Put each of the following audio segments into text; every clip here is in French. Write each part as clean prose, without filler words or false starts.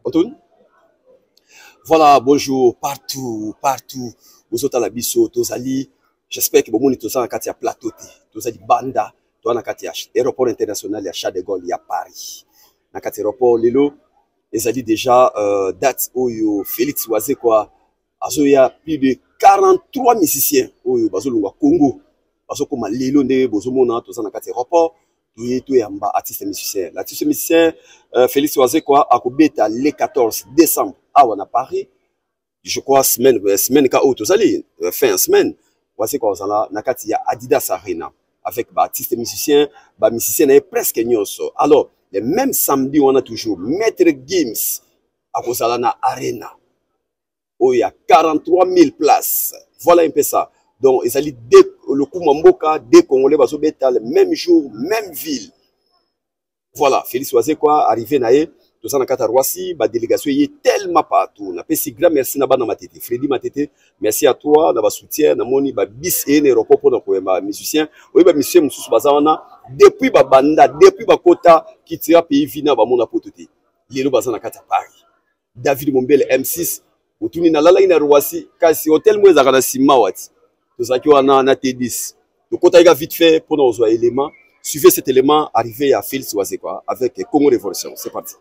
Antoine? Voilà, bonjour, partout, vous êtes à la bisso, Tozali. J'espère que vous êtes tous en Katia plateau, Tozali Banda, toi en Katia aéroport international, il y a Charles de Gaulle, il y a Paris. Dans Katia aéroport, Lelo, ils allaient déjà date où Félix Oisé quoi, il y a plus de 43 musiciens au Congo, parce que comme Lelo ne bozomona, tous en Katia aéroport. Tout est en bas, artiste musicien. L'artiste musicien, Félix Oisé quoi, a coubeta le 14 décembre, à Paris. Je crois, semaine, fin semaine. Voici quoi, il y a Adidas Arena, avec artiste musicien, musicien est presque nyoso. Alors, le même samedi, on a toujours Maître Gims, à Rosalana Arena, où il y a 43 000 places. Voilà un peu ça. Donc, ils allaient le Koumamboka, des Congolais, le même jour, même ville. Voilà, Félix Oisé quoi, arrivé naé, tout ça dans Kata Roissy, la délégation est tellement partout. On a fait si grand merci na ma tête. Freddy Matete, merci à toi, na soutien, na moni ba bis et aéroport pour nos musiciens. Oui, ba musicien mususu bazana depuis ba banda, depuis ba kota qui tira pays vina ba mona pototi. Lelo bazana Kata Paris. David Mombele M6, utuni na lala ina Roissy, kasi hôtel mweza kana simawati. Tout ça qui on a T10. Donc quand il a vite fait pour nos éléments, suivez cet élément arrivé à Félix Oisé quoi avec Congo Révolution. C'est parti.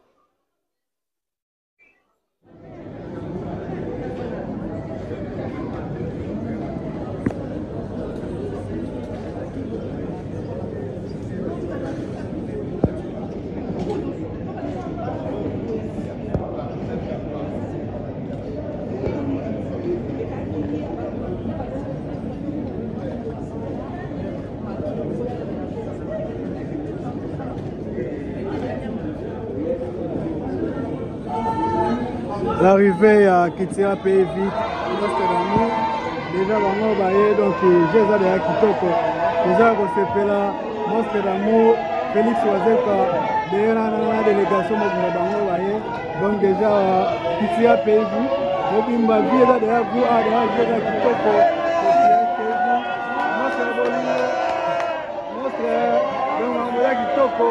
L'arrivée à Kitira Pays vite, déjà bango baye donc j'ai ça déjà kitoko déjà kosepela monstre d'amour Félix Oisé quoi déjà na délégation mo bango baye donc déjà Kitira Pays vite mobimba vie là déjà vous a déjà j'ai kitoko monstre donc bango ya kitoko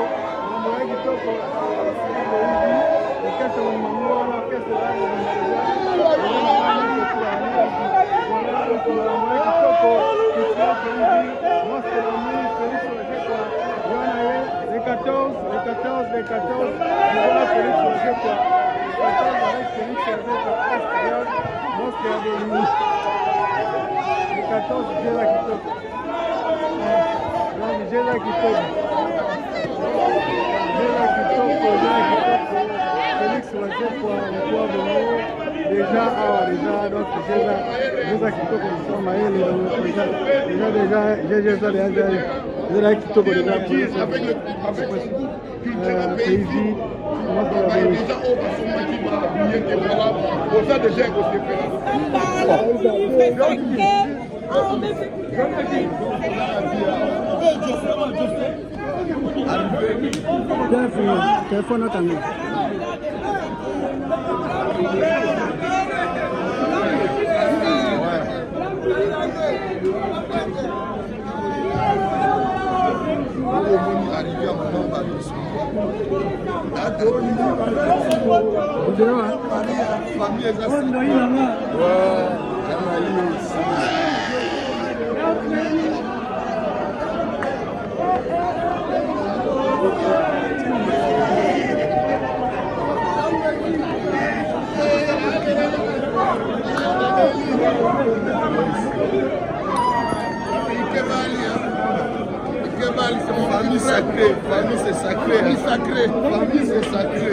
Famille sacrée, famille c'est sacré, famille sacrée, famille c'est sacré.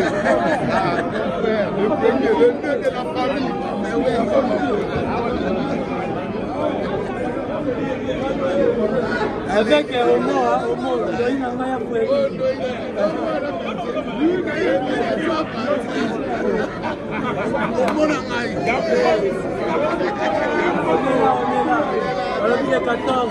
Ah, mon frère, le premier, le deux de la famille. Mais oui, avec le 14,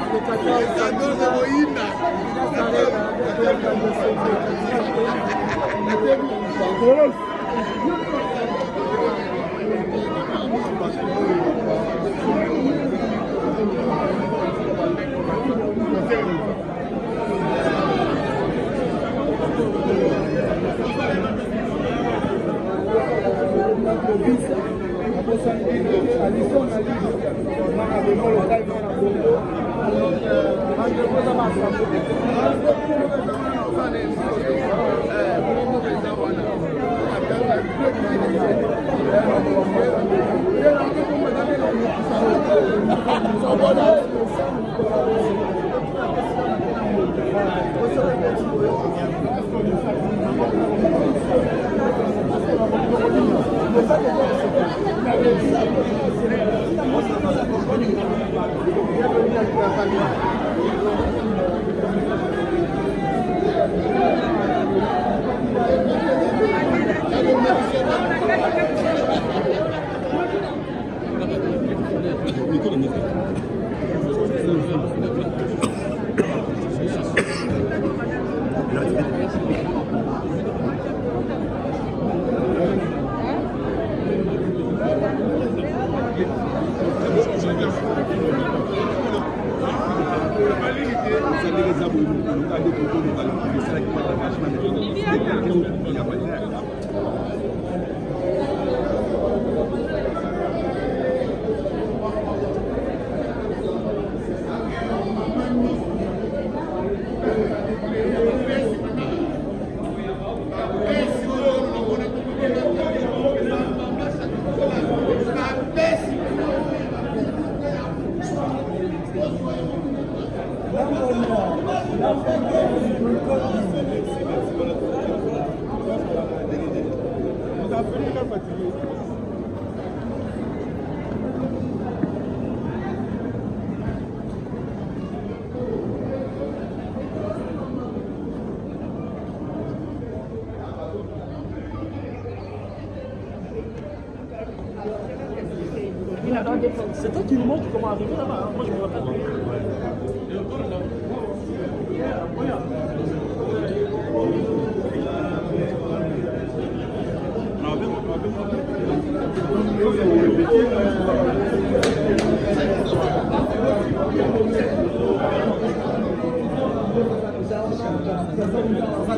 C'est toi qui nous montres comment arriver là-bas. Hein. Moi, je me rappelle.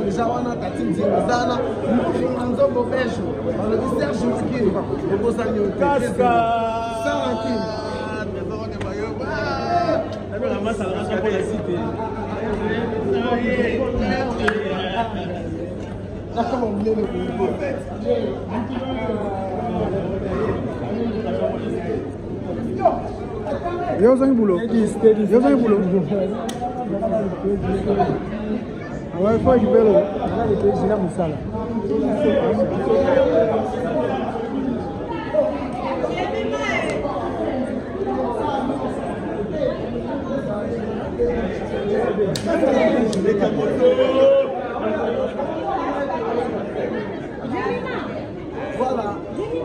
Déjà on a tati nzana mwanzo bobesho on Serge Mkini bobosa nyote Casca Sarankin Trésor de Mayoba. La masse à la pour la cité. là comment on vient le Yo zang boulot. Yo zang boulot. Ouais, faut que vélo. Là, il est déjà moussala. Voilà,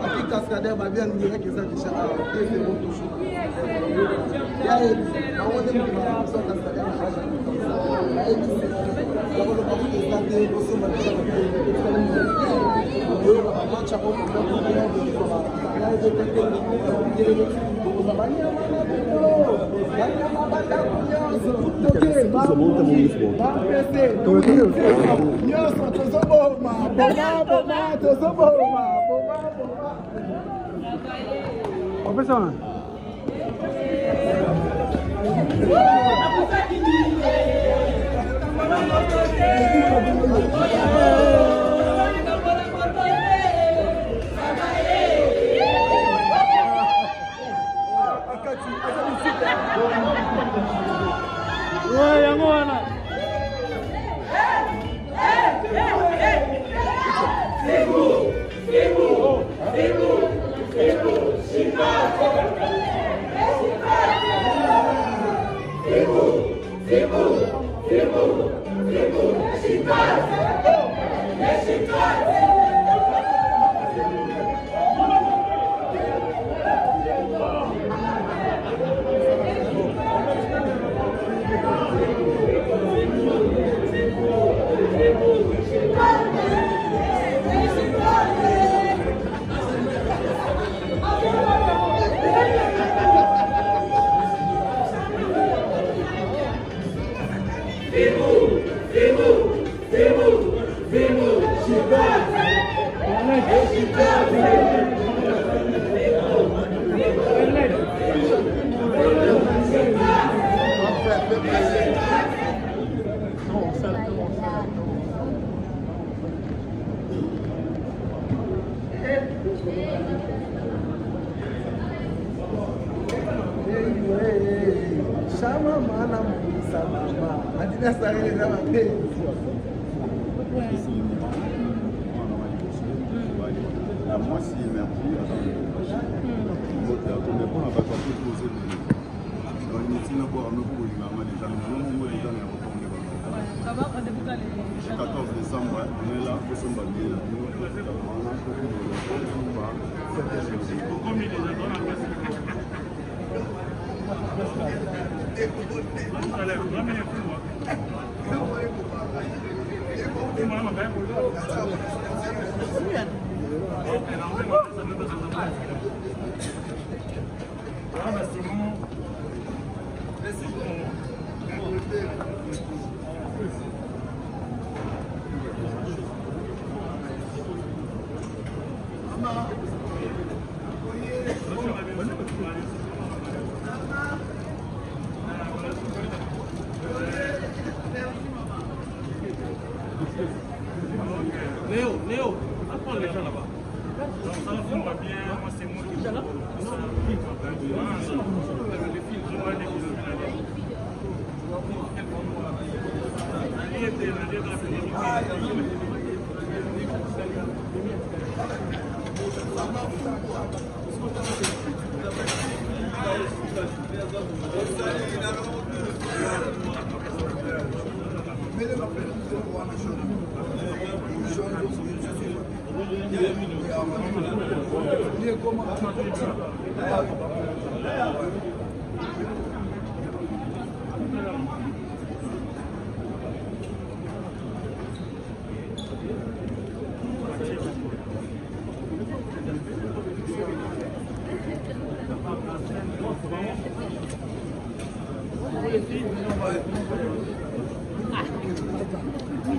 avec cascadeur, bah bien nous dirait que ça déjà c'est bon toujours. Il y a on est pas ça cascadeur. On fait ça. Ouais, yango wana. Let's go! maman na monisa mama adina sareleza mapenzi moi si merci on est bon à pas poser on est ici pour nous pour maman les gens nous les gens le 14 décembre on est là pour son babier Léo, apprends les gens là-bas. Ça va bien, moi c'est moi qui suis là. Les filles, je vois les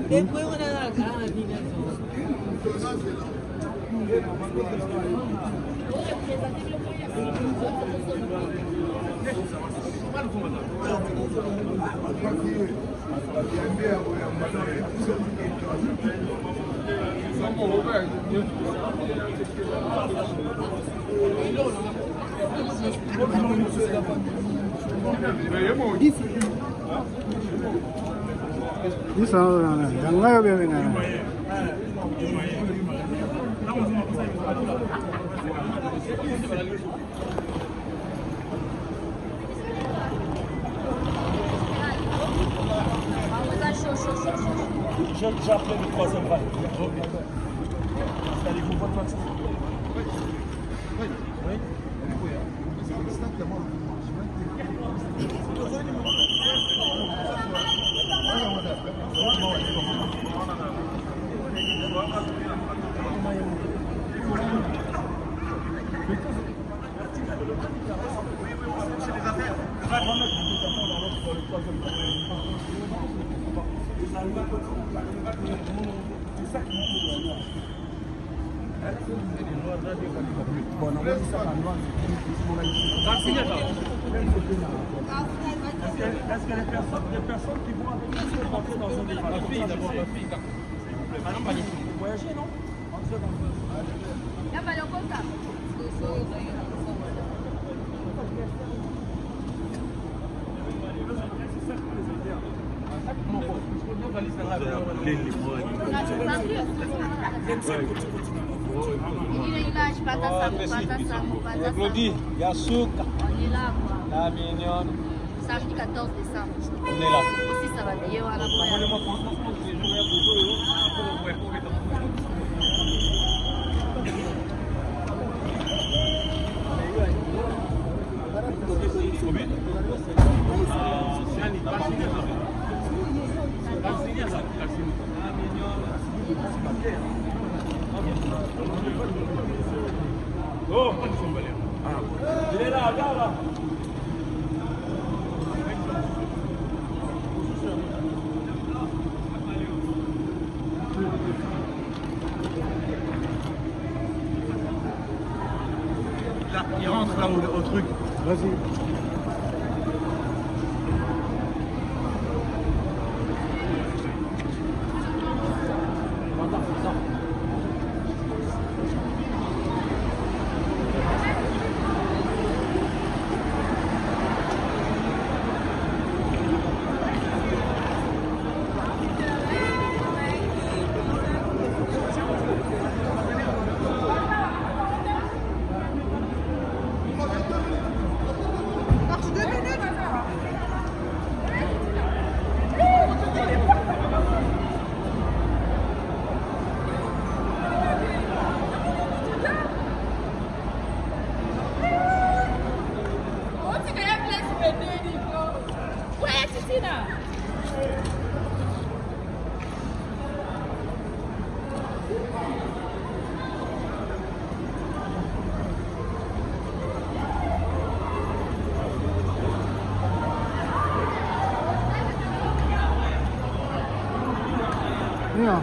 Después van a dar acá, Isso não é bem nada. J'ai appelé le troisième vague. Allez-vous pas de oui. Bon, on va dire ça pendant. Est-ce que les personnes qui vont avec nous sont rentrées dans un débat? La fille d'abord, la fille. Madame Palissy, vous voyagez, non? Entrez dans le... Claudie, Yasuka. On est là, quoi. La mignonne. Samedi 14 décembre. On est là. Ici, ça va bien. Voilà, Oh, il est là, là. Là, il rentre là au truc. Vas-y. Nino.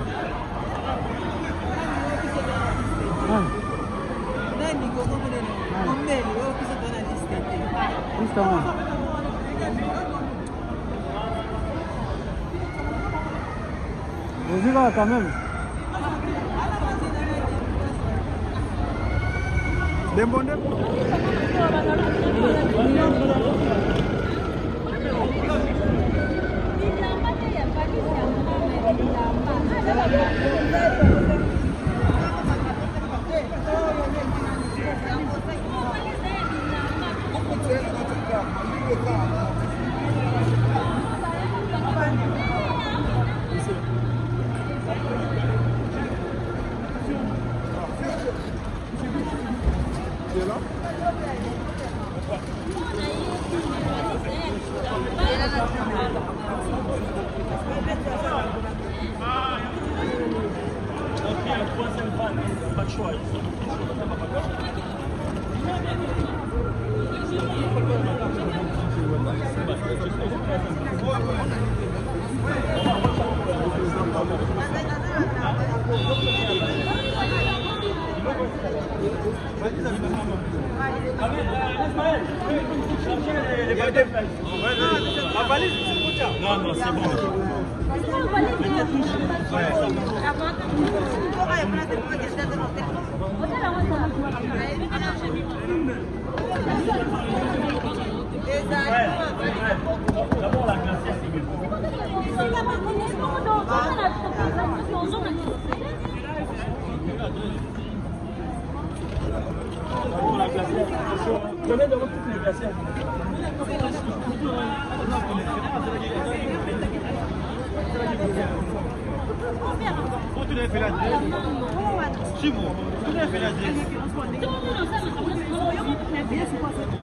Vas-y là quand même. Pas de choix. Non, non, c'est bon. D'abord la classe, Prenez de votre publication. Tu l'as fait la Si vous, tu l'as fait la